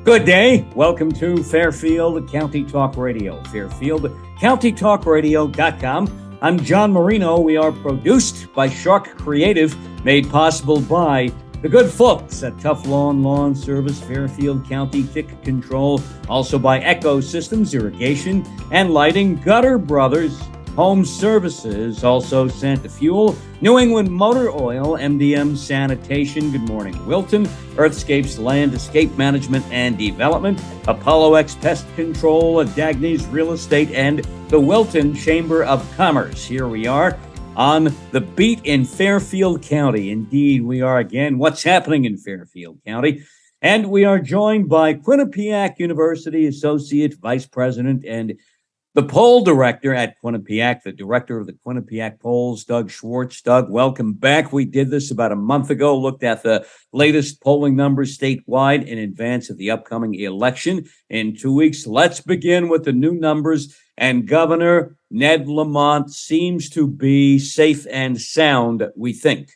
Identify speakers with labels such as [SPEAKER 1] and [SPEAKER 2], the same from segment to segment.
[SPEAKER 1] Good day. Welcome to Fairfield County Talk Radio, fairfieldcountytalkradio.com. I'm John Marino. We are produced by Sharc Creative, made possible by the good folks at Tough Lawn Service, Fairfield County Tick Control, also by Echo Systems, Irrigation and Lighting, Gutter Brothers, Home Services, also Santa Fuel, New England Motor Oil, MDM Sanitation, Good Morning Wilton, Earthscapes Land Escape Management and Development, Apollo X Pest Control, Dagny's Real Estate, and the Wilton Chamber of Commerce. Here we are on the beat in Fairfield County. Indeed, we are again. What's happening in Fairfield County? And we are joined by Quinnipiac University Associate Vice President and the poll director at Quinnipiac, the director of the Quinnipiac polls, Doug Schwartz. Doug, welcome back. We did this about a month ago, looked at the latest polling numbers statewide in advance of the upcoming election in 2 weeks. Let's begin with the new numbers. And Governor Ned Lamont seems to be safe and sound, we think.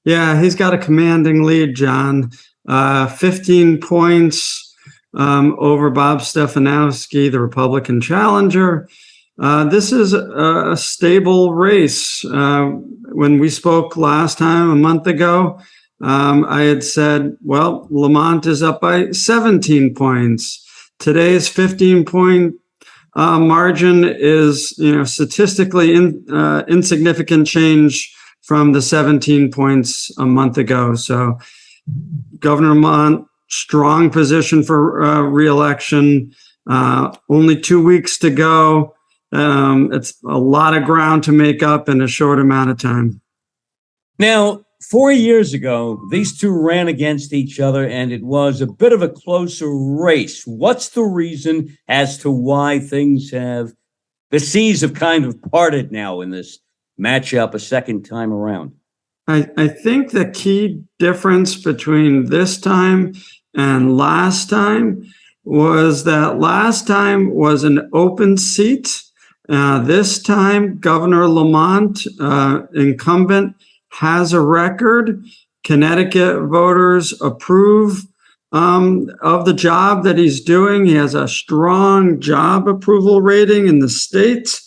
[SPEAKER 2] Yeah, he's got a commanding lead, John. 15 points over Bob Stefanowski, the Republican challenger. This is a stable race. When we spoke last time, a month ago, I had said, well, Lamont is up by 17 points. Today's 15-point margin is, statistically insignificant change from the 17 points a month ago. So Governor Lamont, strong position for re-election. Only 2 weeks to go. It's a lot of ground to make up in a short amount of time.
[SPEAKER 1] Now, 4 years ago, these two ran against each other, and it was a bit of a closer race. What's the reason as to why the seas have kind of parted now in this matchup a second time around?
[SPEAKER 2] I think the key difference between this time and last time was that last time was an open seat. This time, Governor Lamont, incumbent, has a record. Connecticut voters approve of the job that he's doing. He has a strong job approval rating in the state,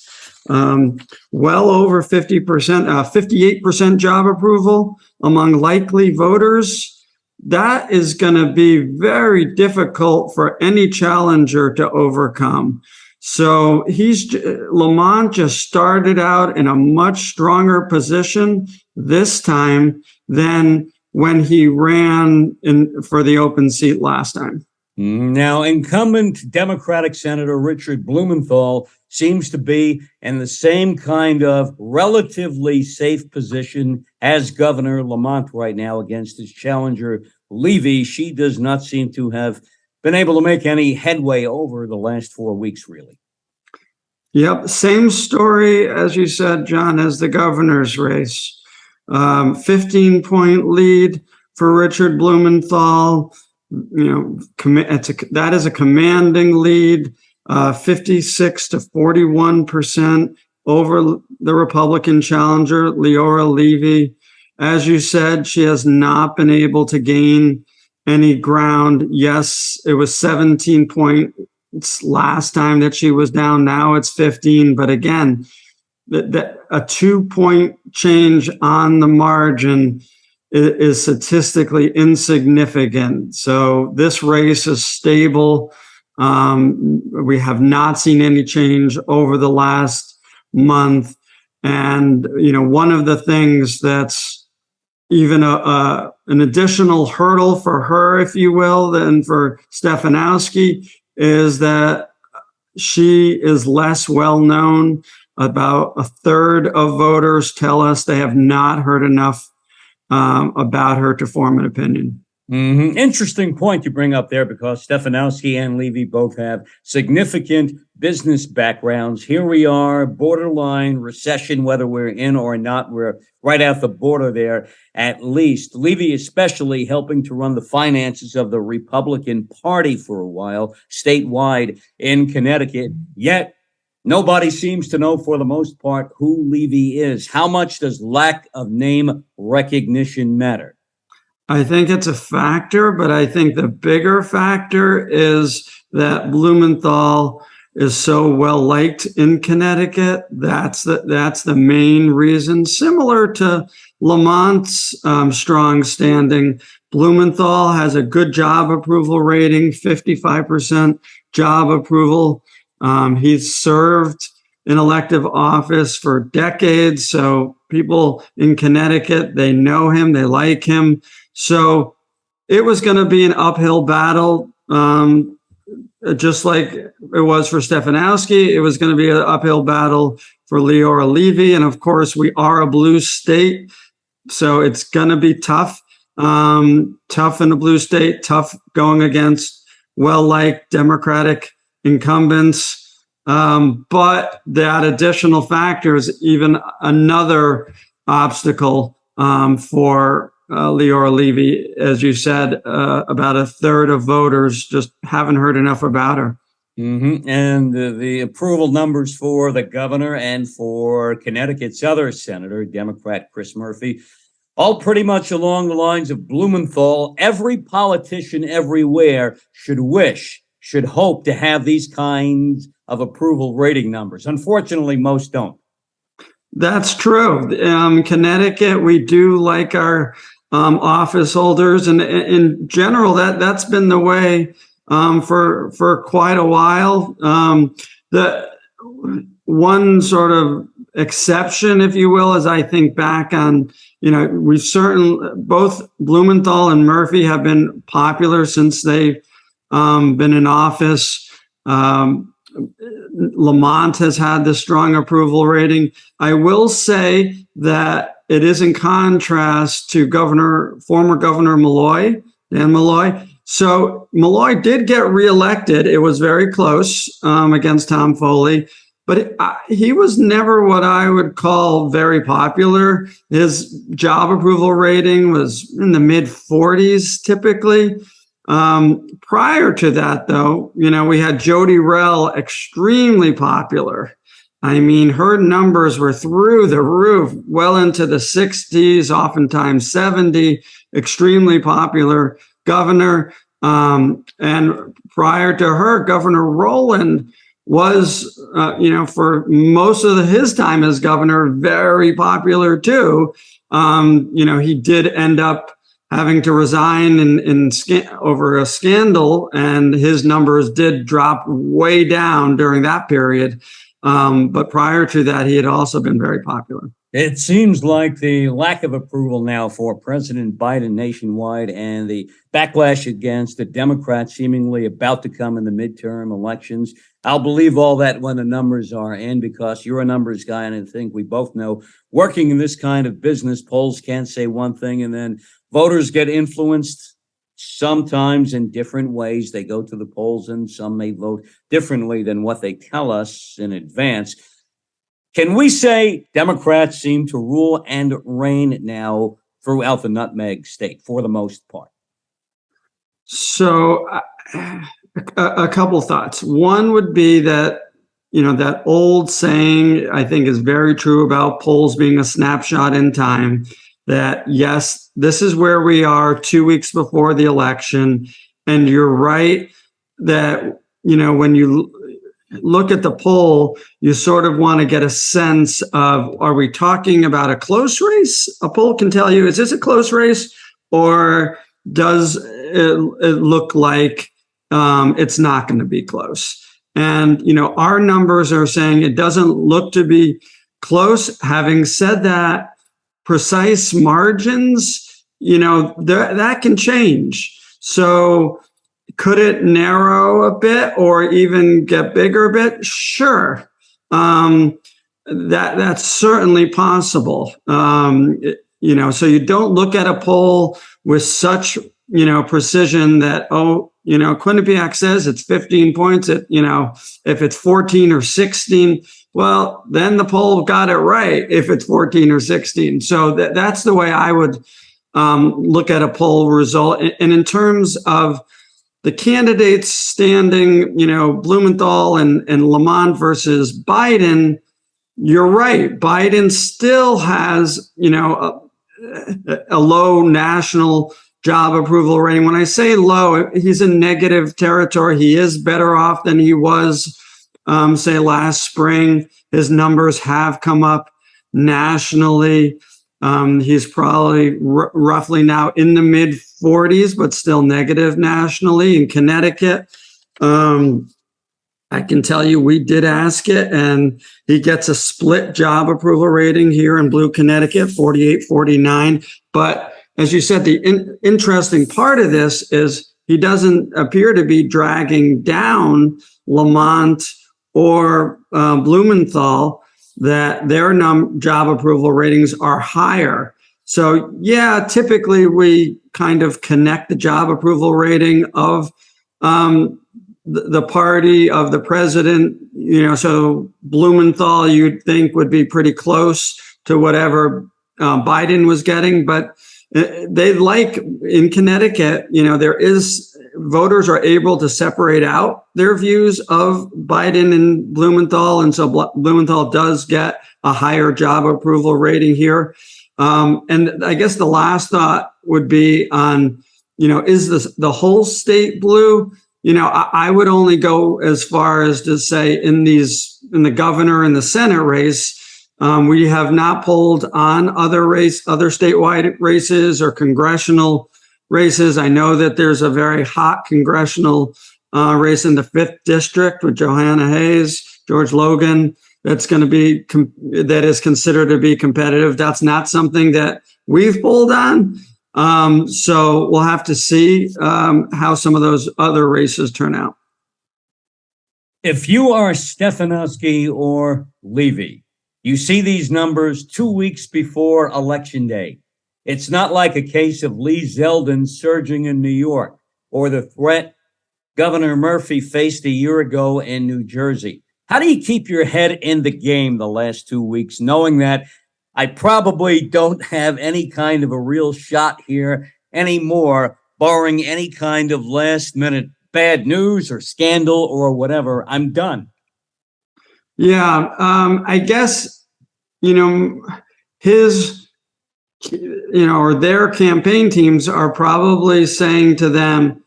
[SPEAKER 2] well over 50%, 58% job approval among likely voters. That is going to be very difficult for any challenger to overcome. So Lamont just started out in a much stronger position this time than when he ran for the open seat last time.
[SPEAKER 1] Now, incumbent Democratic Senator Richard Blumenthal seems to be in the same kind of relatively safe position as Governor Lamont right now against his challenger, Levy. She does not seem to have been able to make any headway over the last 4 weeks, really.
[SPEAKER 2] Yep, same story, as you said, John, as the governor's race. 15-point lead for Richard Blumenthal. That is a commanding lead, 56 to 41% over the Republican challenger, Leora Levy. As you said, she has not been able to gain any ground. Yes, it was 17 points last time that she was down. Now it's 15. But again, a 2-point change on the margin is statistically insignificant. So this race is stable. We have not seen any change over the last month. And, one of the things that's even an additional hurdle for her, if you will, than for Stefanowski, is that she is less well known. About a third of voters tell us they have not heard enough about her to form an opinion.
[SPEAKER 1] Mm-hmm. Interesting point you bring up there, because Stefanowski and Levy both have significant business backgrounds. Here we are, borderline recession, whether we're in or not. We're right at the border there, at least. Levy especially helping to run the finances of the Republican Party for a while, statewide in Connecticut. Yet nobody seems to know, for the most part, who Levy is. How much does lack of name recognition matter?
[SPEAKER 2] I think it's a factor, but I think the bigger factor is that Blumenthal is so well liked in Connecticut. That's the main reason. Similar to Lamont's strong standing, Blumenthal has a good job approval rating, 55% job approval. He's served in elective office for decades, so people in Connecticut, they know him, they like him. So it was going to be an uphill battle, just like it was for Stefanowski. It was going to be an uphill battle for Leora Levy. And of course, we are a blue state, so it's going to be tough. Tough in a blue state, tough going against well-liked Democratic incumbents. But that additional factor is even another obstacle for Leora Levy. As you said, about a third of voters just haven't heard enough about her.
[SPEAKER 1] Mm-hmm. And the approval numbers for the governor and for Connecticut's other senator, Democrat Chris Murphy, all pretty much along the lines of Blumenthal. Every politician everywhere should hope to have these kinds of approval rating numbers. Unfortunately, most don't.
[SPEAKER 2] That's true. Connecticut, we do like our office holders, and in general, that's been the way for quite a while. The one sort of exception, if you will, is I think back on, we've certainly, both Blumenthal and Murphy have been popular since they've been in office. Lamont has had this strong approval rating. I will say that it is in contrast to former Governor Dan Malloy. So Malloy did get reelected. It was very close against Tom Foley, but he was never what I would call very popular. His job approval rating was in the mid 40s typically. Prior to that, though, we had Jody Rell, extremely popular. I mean, her numbers were through the roof, well into the 60s, oftentimes 70, extremely popular governor. And prior to her, Governor Rowland was, for most of his time as governor, very popular too. He did end up having to resign over a scandal, and his numbers did drop way down during that period. But prior to that, he had also been very popular.
[SPEAKER 1] It seems like the lack of approval now for President Biden nationwide and the backlash against the Democrats seemingly about to come in the midterm elections. I'll believe all that when the numbers are in, because you're a numbers guy, and I think we both know, working in this kind of business, polls can't say one thing and then voters get influenced sometimes in different ways. They go to the polls and some may vote differently than what they tell us in advance. Can we say Democrats seem to rule and reign now throughout the nutmeg state for the most part?
[SPEAKER 2] So a couple thoughts. One would be that, that old saying, I think, is very true about polls being a snapshot in time. That, yes, this is where we are 2 weeks before the election. And you're right that, when you look at the poll, you sort of want to get a sense of, are we talking about a close race? A poll can tell you, is this a close race, or does it look like it's not going to be close? And, our numbers are saying it doesn't look to be close. Having said that, precise margins, that can change. So could it narrow a bit or even get bigger a bit? Sure. That's certainly possible. So you don't look at a poll with such, precision that, Quinnipiac says it's 15 points. If it's 14 or 16, well, then the poll got it right if it's 14 or 16. So that's the way I would look at a poll result. And in terms of the candidates standing, Blumenthal and Lamont versus Biden, you're right. Biden still has, a low national job approval rating. When I say low, he's in negative territory. He is better off than he was, say, last spring. His numbers have come up nationally. He's probably roughly now in the mid 40s, but still negative nationally. In Connecticut, I can tell you we did ask it, and he gets a split job approval rating here in Blue Connecticut, 48-49. But as you said, the interesting part of this is he doesn't appear to be dragging down Lamont or Blumenthal, that their job approval ratings are higher. So yeah, typically we kind of connect the job approval rating of the party of the president, so Blumenthal you'd think would be pretty close to whatever Biden was getting, but they like in Connecticut, there is voters are able to separate out their views of Biden and Blumenthal. And so Blumenthal does get a higher job approval rating here. And I guess the last thought would be on, is the whole state blue? I would only go as far as to say in the governor and the Senate race, we have not polled on other statewide races or congressional races. I know that there's a very hot congressional race in the 5th district with Johanna Hayes, George Logan. That's going to be that is considered to be competitive. That's not something that we've polled on. So we'll have to see how some of those other races turn out.
[SPEAKER 1] If you are Stefanowski or Levy, you see these numbers 2 weeks before Election Day. It's not like a case of Lee Zeldin surging in New York or the threat Governor Murphy faced a year ago in New Jersey. How do you keep your head in the game the last 2 weeks, knowing that I probably don't have any kind of a real shot here anymore, barring any kind of last minute bad news or scandal or whatever? I'm done.
[SPEAKER 2] Yeah, I guess, or their campaign teams are probably saying to them,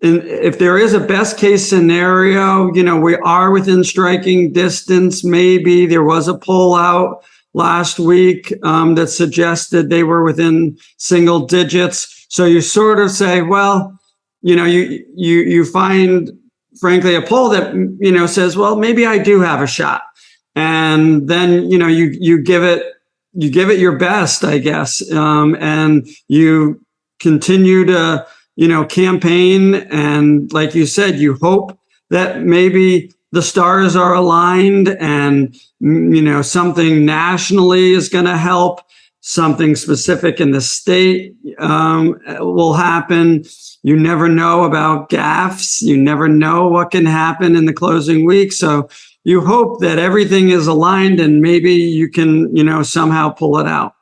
[SPEAKER 2] if there is a best case scenario, we are within striking distance. Maybe there was a poll out last week that suggested they were within single digits. So you sort of say, well, you find, frankly, a poll that, says, well, maybe I do have a shot. And then, you give it your best, I guess. And you continue to, campaign. And like you said, you hope that maybe the stars are aligned and, something nationally is going to help. Something specific in the state will happen. You never know about gaffes. You never know what can happen in the closing week. So you hope that everything is aligned and maybe you can, somehow pull it out.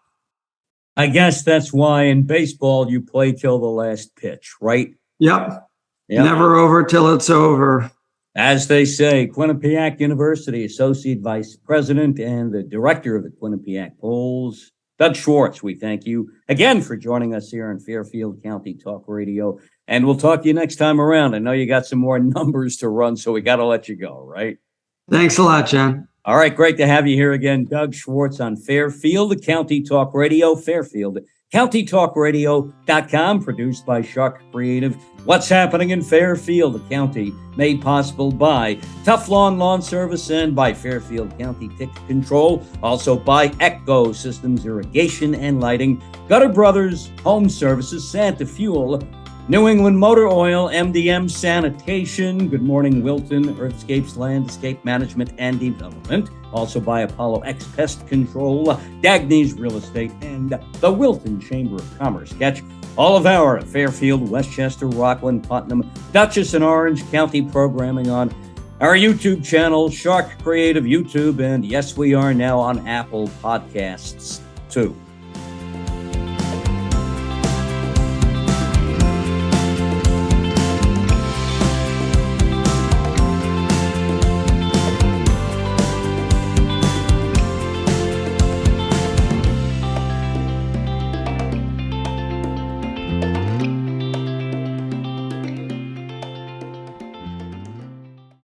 [SPEAKER 1] I guess that's why in baseball you play till the last pitch, right?
[SPEAKER 2] Yep. Never over till it's over.
[SPEAKER 1] As they say, Quinnipiac University Associate Vice President and the Director of the Quinnipiac Polls, Doug Schwartz, we thank you again for joining us here on Fairfield County Talk Radio. And we'll talk to you next time around. I know you got some more numbers to run, so we got to let you go, right?
[SPEAKER 2] Thanks a lot, John.
[SPEAKER 1] All right, great to have you here again. Doug Schwartz on Fairfield County Talk Radio, Fairfield County Talk Radio.com, produced by Sharc Creative. What's happening in Fairfield County, made possible by Teflon Lawn Service and by Fairfield County Tick Control, also by Echo Systems Irrigation and Lighting, Gutter Brothers Home Services, Santa Fuel, New England Motor Oil, MDM Sanitation, Good Morning Wilton, Earthscapes Landscape Management and Development, also by Apollo X Pest Control, Dagny's Real Estate, and the Wilton Chamber of Commerce. Catch all of our Fairfield, Westchester, Rockland, Putnam, Dutchess, and Orange County programming on our YouTube channel, Sharc Creative YouTube, and yes, we are now on Apple Podcasts too.